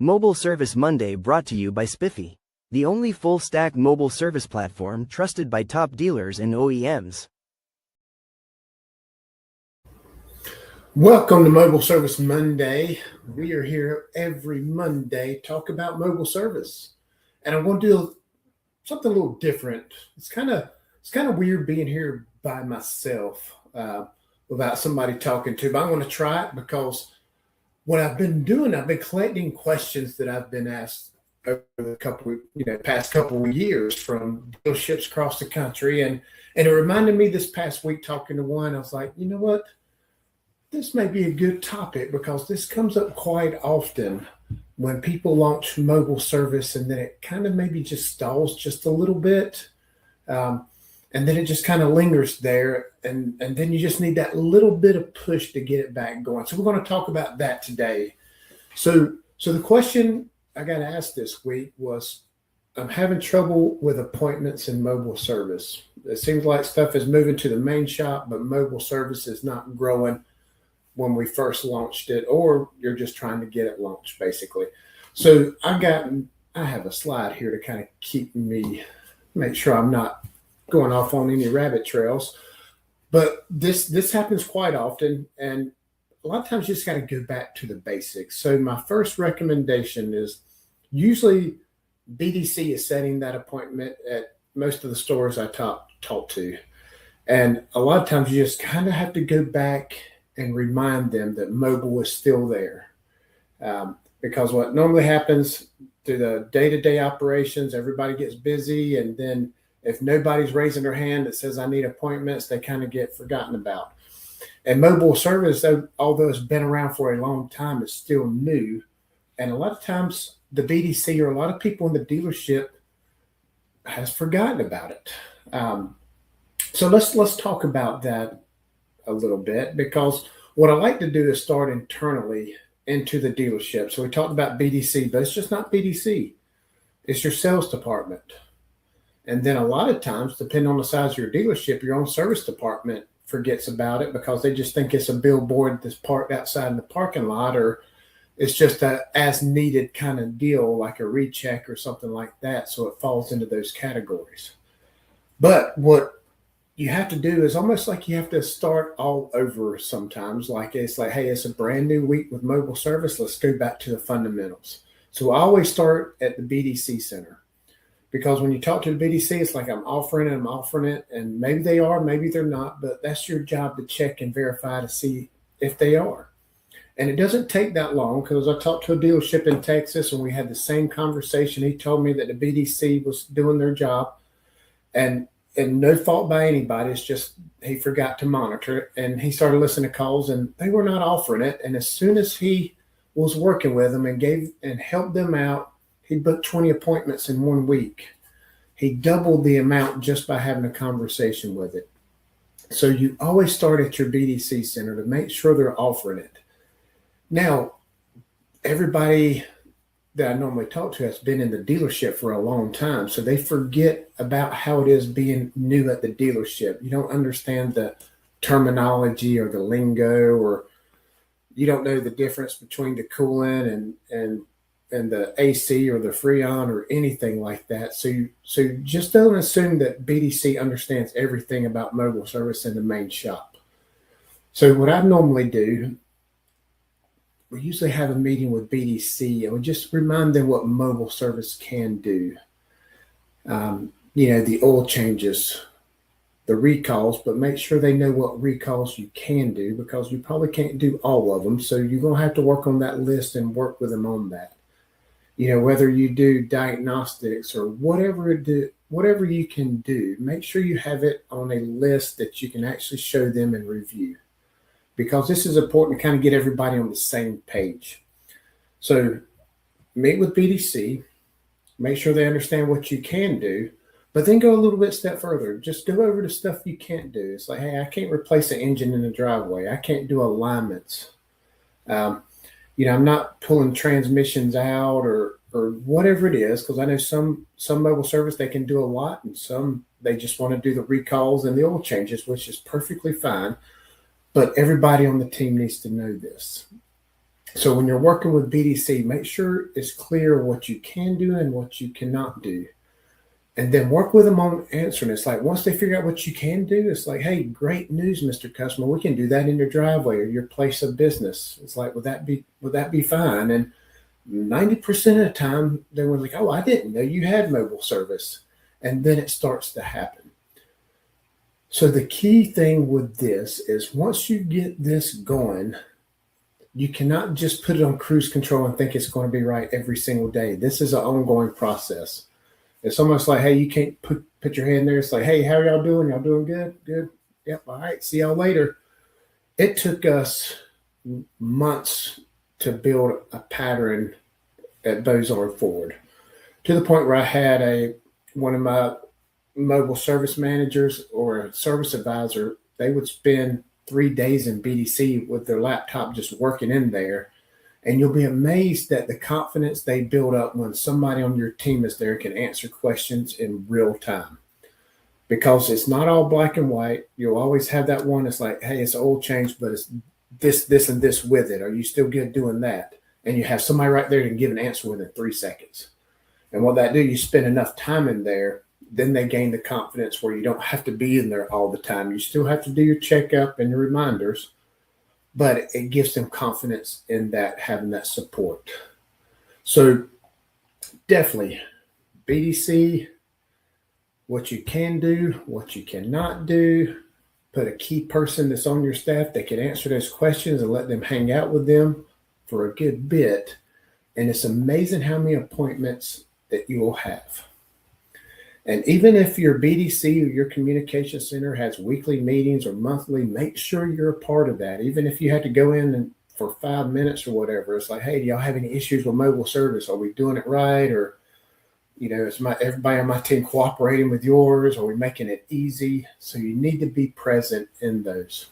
Mobile Service Monday brought to you by Spiffy, the only full-stack mobile service platform trusted by top dealers and OEMs. Welcome to Mobile Service Monday. We are here every Monday talk about mobile service, and I'm going to do something a little different. It's kind of weird being here by myself without somebody talking to, but I'm going to try it because what I've been doing, I've been collecting questions that I've been asked over the past couple of years from dealerships across the country, and it reminded me this past week talking to one. I was like, you know what? This may be a good topic because this comes up quite often when people launch mobile service, and then it kind of maybe just stalls just a little bit. And then it just kind of lingers there. And then you just need that little bit of push to get it back going. So we're going to talk about that today. So the question I got asked this week was, I'm having trouble with appointments in mobile service. It seems like stuff is moving to the main shop, but mobile service is not growing when we first launched it, or you're just trying to get it launched, basically. So I have a slide here to kind of make sure I'm not going off on any rabbit trails. But this happens quite often, and a lot of times you just got to go back to the basics. So my first recommendation is usually BDC is setting that appointment at most of the stores I talk to. And a lot of times you just kind of have to go back and remind them that mobile is still there. Because what normally happens through the day-to-day operations, everybody gets busy, and then if nobody's raising their hand that says I need appointments, they kind of get forgotten about. And mobile service, although it's been around for a long time, is still new. And a lot of times the BDC or a lot of people in the dealership has forgotten about it. So let's talk about that a little bit, because what I like to do is start internally into the dealership. So we talked about BDC, but it's just not BDC. It's your sales department. And then a lot of times, depending on the size of your dealership, your own service department forgets about it because they just think it's a billboard that's parked outside in the parking lot, or it's just a as needed kind of deal, like a recheck or something like that. So it falls into those categories. But what you have to do is almost like you have to start all over sometimes. It's like, hey, it's a brand new week with mobile service. Let's go back to the fundamentals. So I always start at the BDC center. Because when you talk to the BDC, it's like I'm offering it, and maybe they are, maybe they're not, but that's your job to check and verify to see if they are. And it doesn't take that long, because I talked to a dealership in Texas and we had the same conversation. He told me that the BDC was doing their job, and no fault by anybody. It's just he forgot to monitor it, and he started listening to calls, and they were not offering it. And as soon as he was working with them and helped them out, he booked 20 appointments in 1 week. He doubled the amount just by having a conversation with it. So you always start at your BDC center to make sure they're offering it. Now, everybody that I normally talk to has been in the dealership for a long time, so they forget about how it is being new at the dealership. You don't understand the terminology or the lingo, or you don't know the difference between the coolant and the AC or the Freon or anything like that. So just don't assume that BDC understands everything about mobile service in the main shop. So what I normally do, we usually have a meeting with BDC, and we just remind them what mobile service can do. The oil changes, the recalls, but make sure they know what recalls you can do, because you probably can't do all of them. So you're going to have to work on that list and work with them on that. Whether you do diagnostics or whatever you can do, make sure you have it on a list that you can actually show them and review, because this is important to kind of get everybody on the same page. So meet with BDC, make sure they understand what you can do, but then go a little bit step further. Just go over the stuff you can't do. It's like, hey, I can't replace an engine in the driveway. I can't do alignments. I'm not pulling transmissions out or whatever it is, because I know some mobile service, they can do a lot, and some they just want to do the recalls and the oil changes, which is perfectly fine. But everybody on the team needs to know this. So when you're working with BDC, make sure it's clear what you can do and what you cannot do. And then work with them on answering. It's like once they figure out what you can do, it's like, hey, great news, Mr. Customer. We can do that in your driveway or your place of business. It's like, would that be fine? And 90% of the time they were like, oh, I didn't know you had mobile service. And then it starts to happen. So the key thing with this is once you get this going, you cannot just put it on cruise control and think it's going to be right every single day. This is an ongoing process. It's almost like, hey, you can't put your hand there. It's like, hey, how are y'all doing? Y'all doing good? Good. Yep. All right. See y'all later. It took us months to build a pattern at Bozard Ford to the point where I had one of my mobile service managers or a service advisor. They would spend 3 days in BDC with their laptop just working in there. And you'll be amazed at the confidence they build up when somebody on your team is there can answer questions in real time. Because it's not all black and white. You'll always have that one that's like, hey, it's oil change, but it's this, and this with it. Are you still good doing that? And you have somebody right there that can give an answer within 3 seconds. And what that do, you spend enough time in there, then they gain the confidence where you don't have to be in there all the time. You still have to do your checkup and your reminders, but it gives them confidence in that, having that support. So definitely BDC, what you can do, what you cannot do, put a key person that's on your staff that can answer those questions and let them hang out with them for a good bit. And it's amazing how many appointments that you will have. And even if your BDC or your communication center has weekly meetings or monthly, make sure you're a part of that. Even if you had to go in and for 5 minutes or whatever, it's like, hey, do y'all have any issues with mobile service? Are we doing it right? Or, is everybody on my team cooperating with yours? Are we making it easy? So you need to be present in those.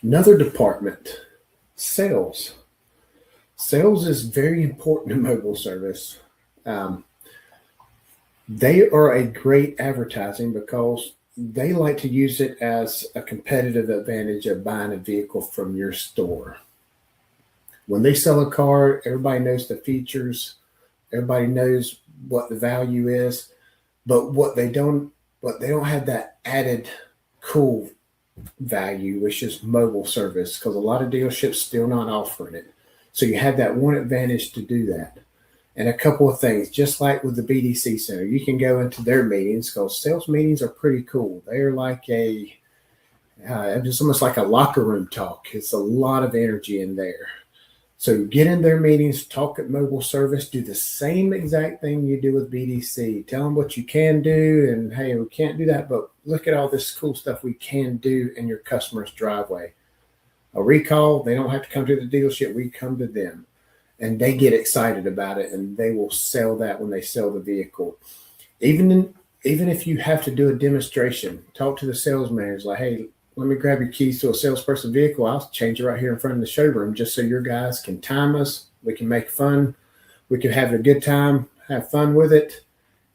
Another department, sales. Sales is very important in mobile service. They are a great advertising because they like to use it as a competitive advantage of buying a vehicle from your store. When they sell a car, everybody knows the features, everybody knows what the value is, but what they don't have that added cool value, which is mobile service, because a lot of dealerships still not offering it. So you have that one advantage to do that. And a couple of things, just like with the BDC Center, you can go into their meetings because sales meetings are pretty cool. They're like just almost like a locker room talk. It's a lot of energy in there. So get in their meetings, talk at mobile service, do the same exact thing you do with BDC. Tell them what you can do and, hey, we can't do that, but look at all this cool stuff we can do in your customer's driveway. A recall, they don't have to come to the dealership. We come to them. And they get excited about it, and they will sell that when they sell the vehicle. Even if you have to do a demonstration, talk to the sales manager, like, hey, let me grab your keys to a salesperson vehicle. I'll change it right here in front of the showroom just so your guys can time us. We can make fun. We can have a good time, have fun with it,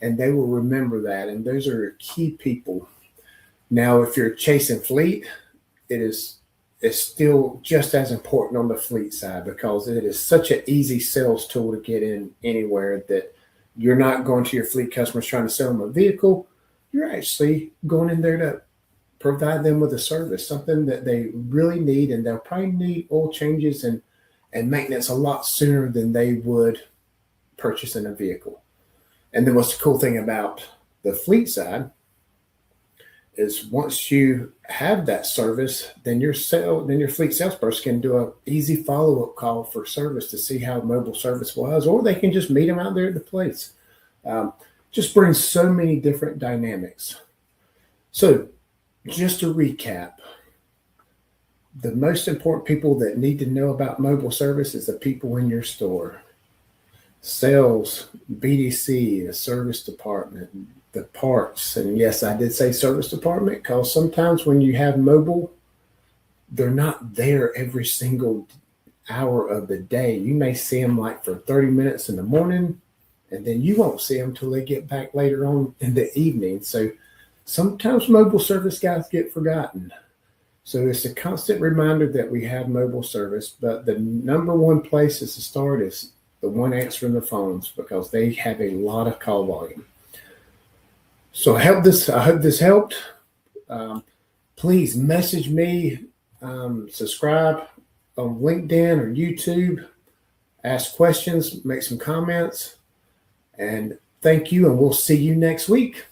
and they will remember that. And those are key people. Now, if you're chasing fleet, it's still just as important on the fleet side because it is such an easy sales tool to get in anywhere that you're not going to your fleet customers trying to sell them a vehicle. You're actually going in there to provide them with a service, something that they really need, and they'll probably need oil changes and maintenance a lot sooner than they would purchasing a vehicle. And then what's the cool thing about the fleet side is once you have that service, then your fleet salesperson can do an easy follow-up call for service to see how mobile service was, or they can just meet them out there at the place. Just brings so many different dynamics. So just to recap, the most important people that need to know about mobile service is the people in your store. Sales, BDC, the service department, the parts. And yes, I did say service department because sometimes when you have mobile, they're not there every single hour of the day. You may see them like for 30 minutes in the morning, and then you won't see them till they get back later on in the evening. So sometimes mobile service guys get forgotten. So it's a constant reminder that we have mobile service, but the number one place is to start is the one answering the phones because they have a lot of call volume. So I hope this helped. Please message me, subscribe on LinkedIn or YouTube, ask questions, make some comments, and thank you, and we'll see you next week.